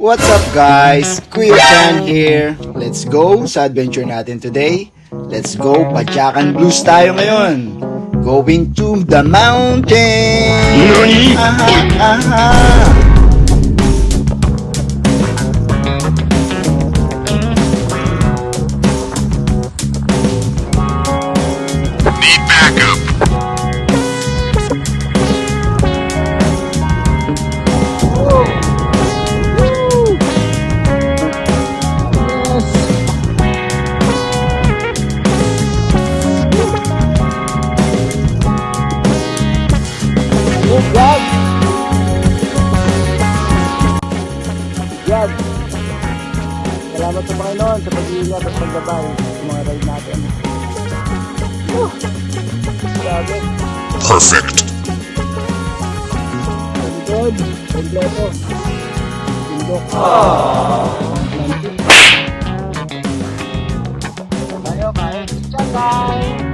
What's up guys? Kuya Chan here. Let's go sa adventure natin today. Let's go, Padyakan Blues tayo ngayon. Going to the mountain. Nani? Aha, aha. Need backup. Yan! Yan! Salamat sa Panginoon sa pag-iingat at paggabay sa mga ride natin. Grabe. Perfect. Good. Kompleto. Bundok. Tayo kahit. Ciao guys!